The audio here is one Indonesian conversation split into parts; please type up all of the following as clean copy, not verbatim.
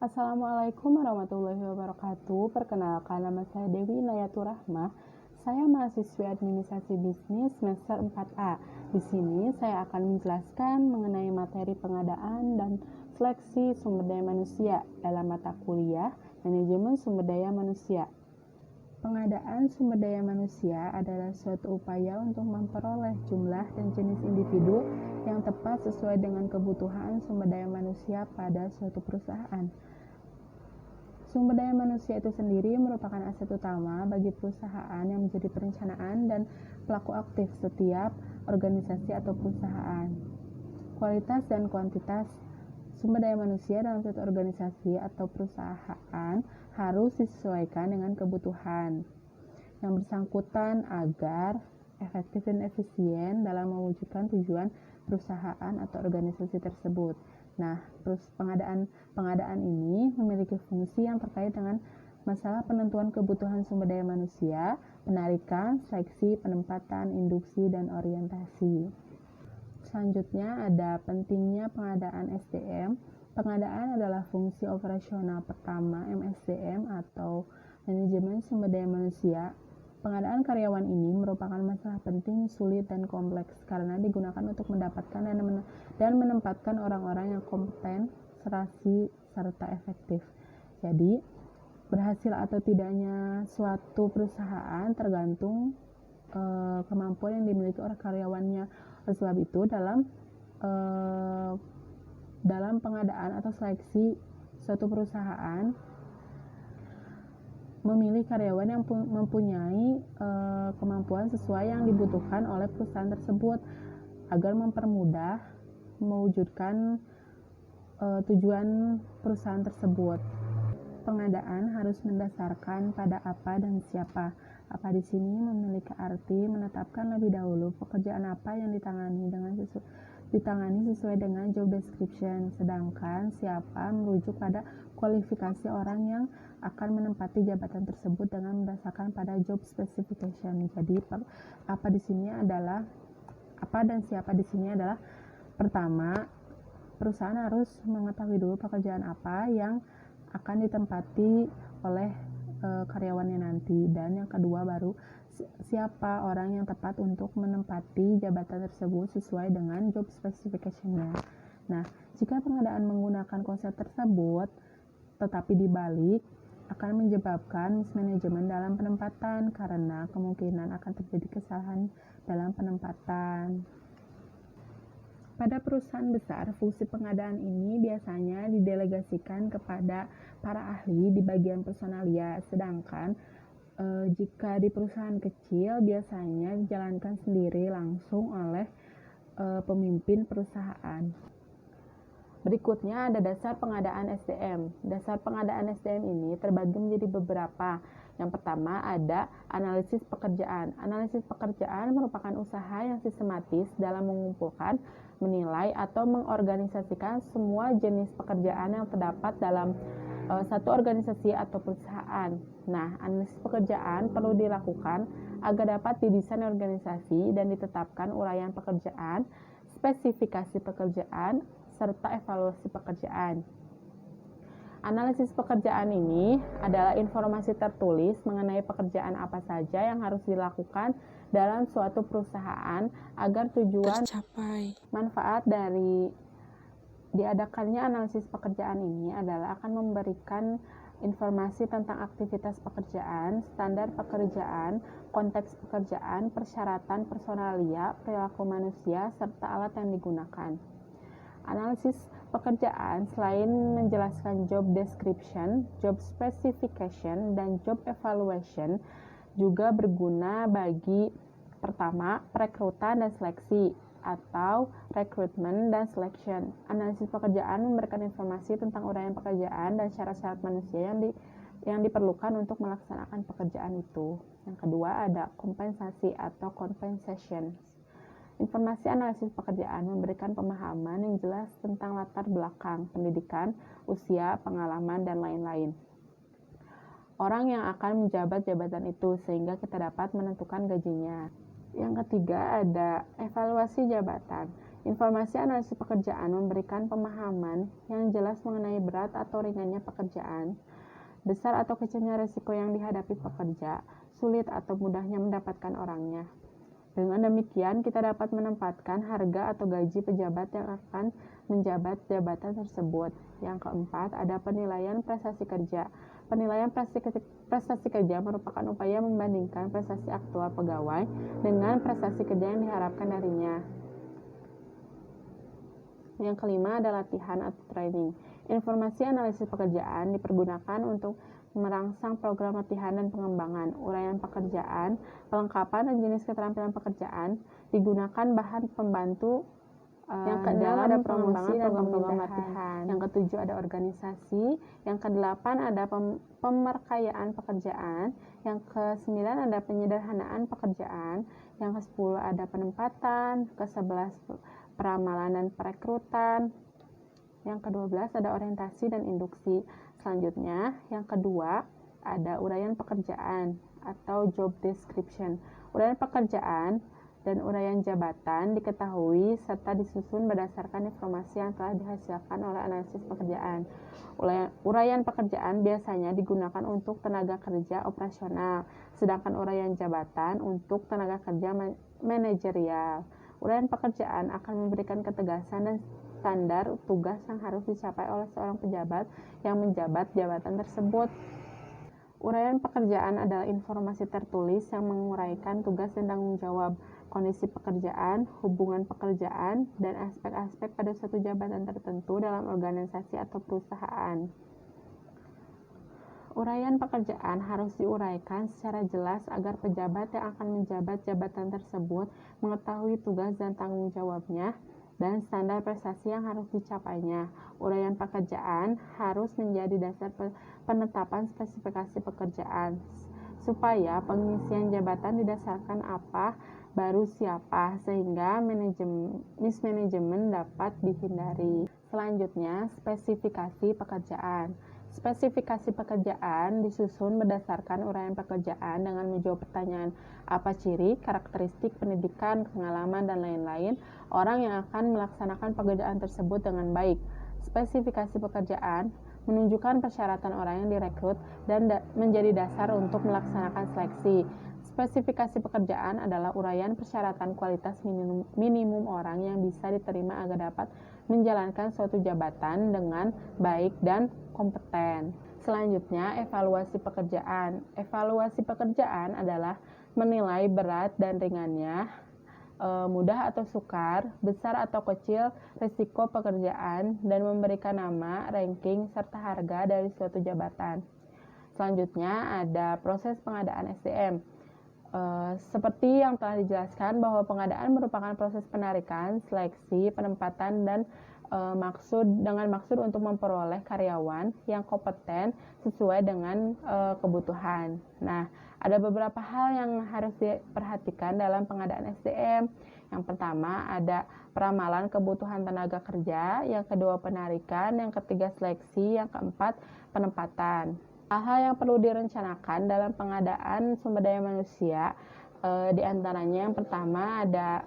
Assalamualaikum warahmatullahi wabarakatuh. Perkenalkan, nama saya Dewi Inayatur Rahmah. Saya mahasiswi Administrasi Bisnis semester 4A. Di sini saya akan menjelaskan mengenai materi pengadaan dan seleksi sumber daya manusia dalam mata kuliah Manajemen Sumber Daya Manusia. Pengadaan sumber daya manusia adalah suatu upaya untuk memperoleh jumlah dan jenis individu yang tepat sesuai dengan kebutuhan sumber daya manusia pada suatu perusahaan. Sumber daya manusia itu sendiri merupakan aset utama bagi perusahaan yang menjadi perencanaan dan pelaku aktif setiap organisasi atau perusahaan. Kualitas dan kuantitas sumber daya manusia dalam suatu organisasi atau perusahaan harus disesuaikan dengan kebutuhan yang bersangkutan agar efektif dan efisien dalam mewujudkan tujuan perusahaan atau organisasi tersebut. Nah, pengadaan ini memiliki fungsi yang terkait dengan masalah penentuan kebutuhan sumber daya manusia, penarikan, seleksi, penempatan, induksi, dan orientasi. Selanjutnya ada pentingnya pengadaan SDM. Pengadaan adalah fungsi operasional pertama MSDM atau Manajemen Sumber Daya Manusia. Pengadaan karyawan ini merupakan masalah penting, sulit, dan kompleks karena digunakan untuk mendapatkan dan menempatkan orang-orang yang kompeten, serasi, serta efektif. Jadi, berhasil atau tidaknya suatu perusahaan tergantung kemampuan yang dimiliki oleh karyawannya. Oleh sebab itu, dalam pengadaan atau seleksi suatu perusahaan, memilih karyawan yang mempunyai kemampuan sesuai yang dibutuhkan oleh perusahaan tersebut agar mempermudah mewujudkan tujuan perusahaan tersebut. Pengadaan harus mendasarkan pada apa dan siapa. Apa di sini memiliki arti menetapkan lebih dahulu pekerjaan apa yang ditangani sesuai dengan job description, sedangkan siapa merujuk pada kualifikasi orang yang akan menempati jabatan tersebut dengan berdasarkan pada job specification. Jadi apa dan siapa di sini adalah pertama, perusahaan harus mengetahui dulu pekerjaan apa yang akan ditempati oleh karyawannya nanti, dan yang kedua baru siapa orang yang tepat untuk menempati jabatan tersebut sesuai dengan job specification-nya. Nah, jika pengadaan menggunakan konsep tersebut tetapi dibalik, akan menyebabkan mismanagement dalam penempatan karena kemungkinan akan terjadi kesalahan dalam penempatan. Pada perusahaan besar, fungsi pengadaan ini biasanya didelegasikan kepada para ahli di bagian personalia, sedangkan jika di perusahaan kecil biasanya dijalankan sendiri langsung oleh pemimpin perusahaan. Berikutnya ada dasar pengadaan SDM. Dasar pengadaan SDM ini terbagi menjadi beberapa. Yang pertama ada analisis pekerjaan. Analisis pekerjaan merupakan usaha yang sistematis dalam mengumpulkan, menilai, atau mengorganisasikan semua jenis pekerjaan yang terdapat dalam satu organisasi atau perusahaan. Nah, analisis pekerjaan perlu dilakukan agar dapat didesain organisasi dan ditetapkan uraian pekerjaan, spesifikasi pekerjaan, serta evaluasi pekerjaan. Analisis pekerjaan ini adalah informasi tertulis mengenai pekerjaan apa saja yang harus dilakukan dalam suatu perusahaan agar tujuan tercapai. Manfaat dari diadakannya analisis pekerjaan ini adalah akan memberikan informasi tentang aktivitas pekerjaan, standar pekerjaan, konteks pekerjaan, persyaratan personalia, perilaku manusia, serta alat yang digunakan. Analisis pekerjaan selain menjelaskan job description, job specification, dan job evaluation juga berguna bagi pertama, perekrutan dan seleksi atau recruitment dan selection. Analisis pekerjaan memberikan informasi tentang uraian pekerjaan dan syarat-syarat manusia yang diperlukan untuk melaksanakan pekerjaan itu. Yang kedua ada kompensasi atau compensation. Informasi analisis pekerjaan memberikan pemahaman yang jelas tentang latar belakang, pendidikan, usia, pengalaman, dan lain-lain orang yang akan menjabat jabatan itu sehingga kita dapat menentukan gajinya. Yang ketiga ada evaluasi jabatan. Informasi analisis pekerjaan memberikan pemahaman yang jelas mengenai berat atau ringannya pekerjaan, besar atau kecilnya risiko yang dihadapi pekerja, sulit atau mudahnya mendapatkan orangnya. Dengan demikian, kita dapat menempatkan harga atau gaji pejabat yang akan menjabat jabatan tersebut. Yang keempat, ada penilaian prestasi kerja. Penilaian prestasi kerja merupakan upaya membandingkan prestasi aktual pegawai dengan prestasi kerja yang diharapkan darinya. Yang kelima ada latihan atau training. Informasi analisis pekerjaan dipergunakan untuk merangsang program latihan dan pengembangan. Uraian pekerjaan, pelengkapan dan jenis keterampilan pekerjaan digunakan bahan pembantu. Yang keenam ada promosi dan program latihan. Yang ketujuh ada organisasi. Yang kedelapan ada pemerkayaan pekerjaan. Yang kesembilan ada penyederhanaan pekerjaan. Yang kesepuluh ada penempatan. Kesebelas peramalan dan perekrutan. Yang ke-12 ada orientasi dan induksi. Selanjutnya, yang kedua ada uraian pekerjaan atau job description. Uraian pekerjaan dan uraian jabatan diketahui serta disusun berdasarkan informasi yang telah dihasilkan oleh analisis pekerjaan. Uraian pekerjaan biasanya digunakan untuk tenaga kerja operasional, sedangkan uraian jabatan untuk tenaga kerja manajerial. Uraian pekerjaan akan memberikan ketegasan dan standar tugas yang harus dicapai oleh seorang pejabat yang menjabat jabatan tersebut. Uraian pekerjaan adalah informasi tertulis yang menguraikan tugas dan tanggung jawab, kondisi pekerjaan, hubungan pekerjaan, dan aspek-aspek pada suatu jabatan tertentu dalam organisasi atau perusahaan. Uraian pekerjaan harus diuraikan secara jelas agar pejabat yang akan menjabat jabatan tersebut mengetahui tugas dan tanggung jawabnya dan standar prestasi yang harus dicapainya. Uraian pekerjaan harus menjadi dasar penetapan spesifikasi pekerjaan, supaya pengisian jabatan didasarkan apa, baru siapa, sehingga mismanajemen dapat dihindari. Selanjutnya, spesifikasi pekerjaan. Spesifikasi pekerjaan disusun berdasarkan uraian pekerjaan dengan menjawab pertanyaan apa ciri, karakteristik, pendidikan, pengalaman, dan lain-lain orang yang akan melaksanakan pekerjaan tersebut dengan baik. Spesifikasi pekerjaan menunjukkan persyaratan orang yang direkrut dan menjadi dasar untuk melaksanakan seleksi. Spesifikasi pekerjaan adalah uraian persyaratan kualitas minimum orang yang bisa diterima agar dapat menjalankan suatu jabatan dengan baik dan kompeten. Selanjutnya, evaluasi pekerjaan. Evaluasi pekerjaan adalah menilai berat dan ringannya, mudah atau sukar, besar atau kecil risiko pekerjaan, dan memberikan nama, ranking, serta harga dari suatu jabatan. Selanjutnya ada proses pengadaan SDM. Seperti yang telah dijelaskan bahwa pengadaan merupakan proses penarikan, seleksi, penempatan, dan dengan maksud untuk memperoleh karyawan yang kompeten sesuai dengan kebutuhan. Nah, ada beberapa hal yang harus diperhatikan dalam pengadaan SDM. Yang pertama ada peramalan kebutuhan tenaga kerja, yang kedua penarikan, yang ketiga seleksi, yang keempat penempatan. Hal-hal yang perlu direncanakan dalam pengadaan sumber daya manusia, diantaranya yang pertama ada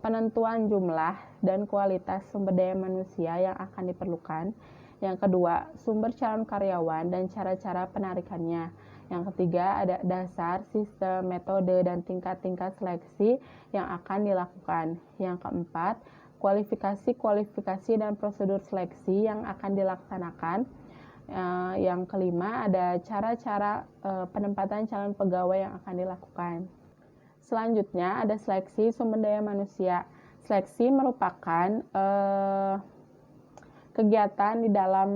penentuan jumlah dan kualitas sumber daya manusia yang akan diperlukan. Yang kedua, sumber calon karyawan dan cara-cara penarikannya. Yang ketiga, ada dasar, sistem, metode, dan tingkat-tingkat seleksi yang akan dilakukan. Yang keempat, kualifikasi dan prosedur seleksi yang akan dilaksanakan. Yang kelima, ada cara-cara penempatan calon pegawai yang akan dilakukan. Selanjutnya ada seleksi sumber daya manusia. Seleksi merupakan kegiatan di dalam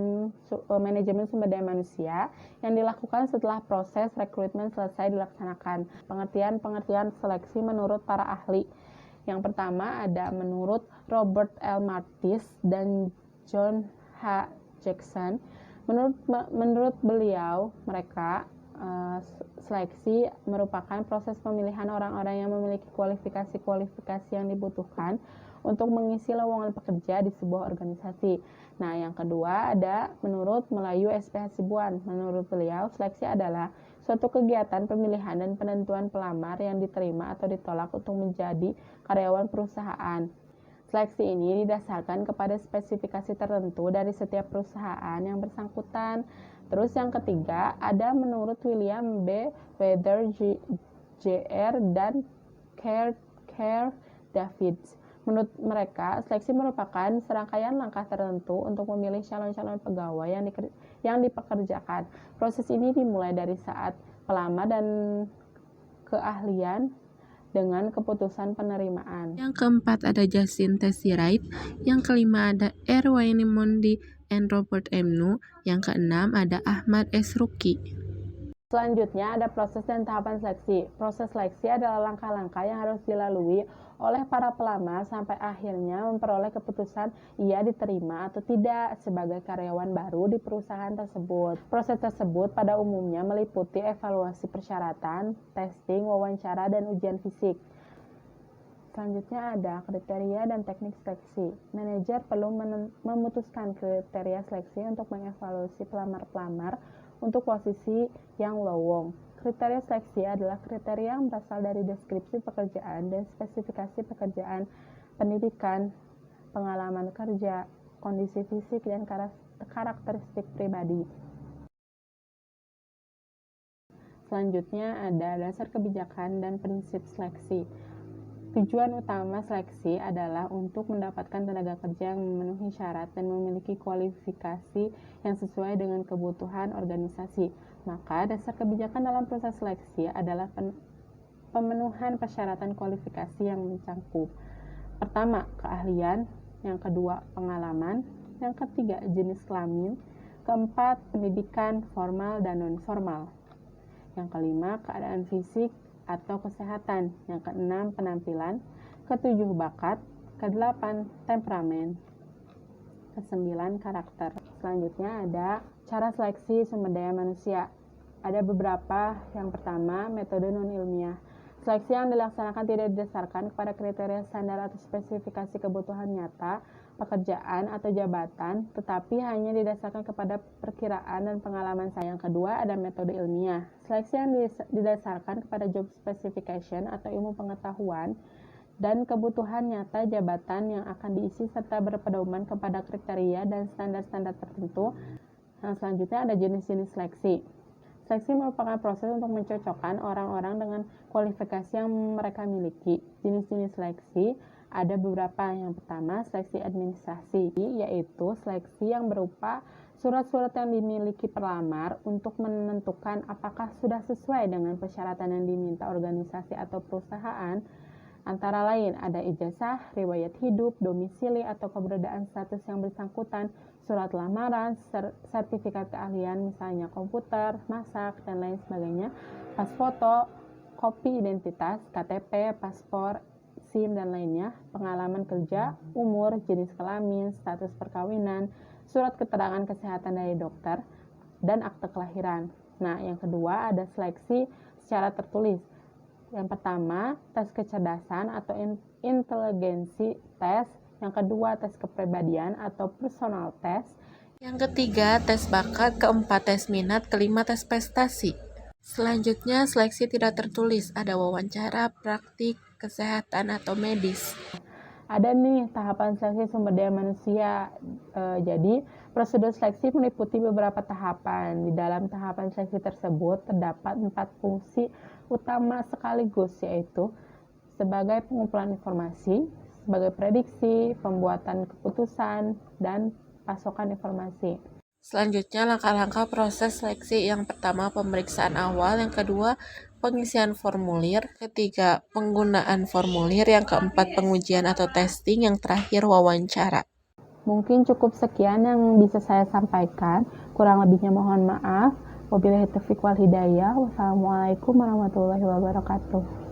manajemen sumber daya manusia yang dilakukan setelah proses rekrutmen selesai dilaksanakan. Pengertian seleksi menurut para ahli. Yang pertama ada menurut Robert L. Martis dan John H. Jackson. Menurut beliau, seleksi merupakan proses pemilihan orang-orang yang memiliki kualifikasi yang dibutuhkan untuk mengisi lowongan pekerja di sebuah organisasi. Nah, yang kedua ada menurut Melayu SPH Hasibuan. Menurut beliau, seleksi adalah suatu kegiatan pemilihan dan penentuan pelamar yang diterima atau ditolak untuk menjadi karyawan perusahaan. Seleksi ini didasarkan kepada spesifikasi tertentu dari setiap perusahaan yang bersangkutan. Terus yang ketiga, ada menurut William B. Weather Jr. dan Kerr Davids. Menurut mereka, seleksi merupakan serangkaian langkah tertentu untuk memilih calon-calon pegawai yang dipekerjakan. Proses ini dimulai dari saat pelamar dan keahlian dengan keputusan penerimaan. Yang keempat ada Justin T.C. Wright, yang kelima ada R. Wayne Mondi and Robert M. Nu, yang keenam ada Ahmad S. Ruki. Selanjutnya ada proses dan tahapan seleksi. Proses seleksi adalah langkah-langkah yang harus dilalui oleh para pelamar sampai akhirnya memperoleh keputusan ia diterima atau tidak sebagai karyawan baru di perusahaan tersebut. Proses tersebut pada umumnya meliputi evaluasi persyaratan, testing, wawancara, dan ujian fisik. Selanjutnya ada kriteria dan teknik seleksi. Manajer perlu memutuskan kriteria seleksi untuk mengevaluasi pelamar-pelamar untuk posisi yang lowong. Kriteria seleksi adalah kriteria yang berasal dari deskripsi pekerjaan dan spesifikasi pekerjaan, pendidikan, pengalaman kerja, kondisi fisik, dan karakteristik pribadi. Selanjutnya ada dasar kebijakan dan prinsip seleksi. Tujuan utama seleksi adalah untuk mendapatkan tenaga kerja yang memenuhi syarat dan memiliki kualifikasi yang sesuai dengan kebutuhan organisasi. Maka dasar kebijakan dalam proses seleksi adalah pemenuhan persyaratan kualifikasi yang mencakup: pertama, keahlian; yang kedua, pengalaman; yang ketiga, jenis kelamin; keempat, pendidikan formal dan non-formal; yang kelima, keadaan fisik atau kesehatan; yang keenam, penampilan; ketujuh, bakat; kedelapan, temperamen; kesembilan, karakter. Selanjutnya ada cara seleksi sumber daya manusia. Ada beberapa. Yang pertama, metode non-ilmiah. Seleksi yang dilaksanakan tidak didasarkan kepada kriteria standar atau spesifikasi kebutuhan nyata, pekerjaan atau jabatan, tetapi hanya didasarkan kepada perkiraan dan pengalaman saya. Yang kedua, ada metode ilmiah. Seleksi yang didasarkan kepada job specification atau ilmu pengetahuan dan kebutuhan nyata jabatan yang akan diisi serta berpedoman kepada kriteria dan standar-standar tertentu. Yang selanjutnya ada jenis-jenis seleksi. Seleksi merupakan proses untuk mencocokkan orang-orang dengan kualifikasi yang mereka miliki. Jenis-jenis seleksi ada beberapa. Yang pertama, seleksi administrasi, yaitu seleksi yang berupa surat-surat yang dimiliki pelamar untuk menentukan apakah sudah sesuai dengan persyaratan yang diminta organisasi atau perusahaan. Antara lain ada ijazah, riwayat hidup, domisili atau keberadaan status yang bersangkutan, surat lamaran, sertifikat keahlian misalnya komputer, masak, dan lain sebagainya, pas foto, kopi identitas, KTP, paspor, SIM, dan lainnya, pengalaman kerja, umur, jenis kelamin, status perkawinan, surat keterangan kesehatan dari dokter, dan akte kelahiran. Nah, yang kedua ada seleksi secara tertulis. Yang pertama, tes kecerdasan atau inteligensi tes. Yang kedua, tes kepribadian atau personal test. Yang ketiga, tes bakat. Keempat, tes minat. Kelima, tes prestasi. Selanjutnya, seleksi tidak tertulis. Ada wawancara, praktik, kesehatan, atau medis. Ada nih tahapan seleksi sumber daya manusia. Jadi, prosedur seleksi meliputi beberapa tahapan. Di dalam tahapan seleksi tersebut terdapat 4 fungsi utama sekaligus, yaitu sebagai pengumpulan informasi, sebagai prediksi, pembuatan keputusan, dan pasokan informasi. Selanjutnya, langkah-langkah proses seleksi. Yang pertama, pemeriksaan awal. Yang kedua, pengisian formulir. Ketiga, penggunaan formulir. Yang keempat, pengujian atau testing. Yang terakhir, wawancara. Mungkin cukup sekian yang bisa saya sampaikan. Kurang lebihnya mohon maaf. Wabillahi taufiq wal hidayah. Wassalamualaikum warahmatullahi wabarakatuh.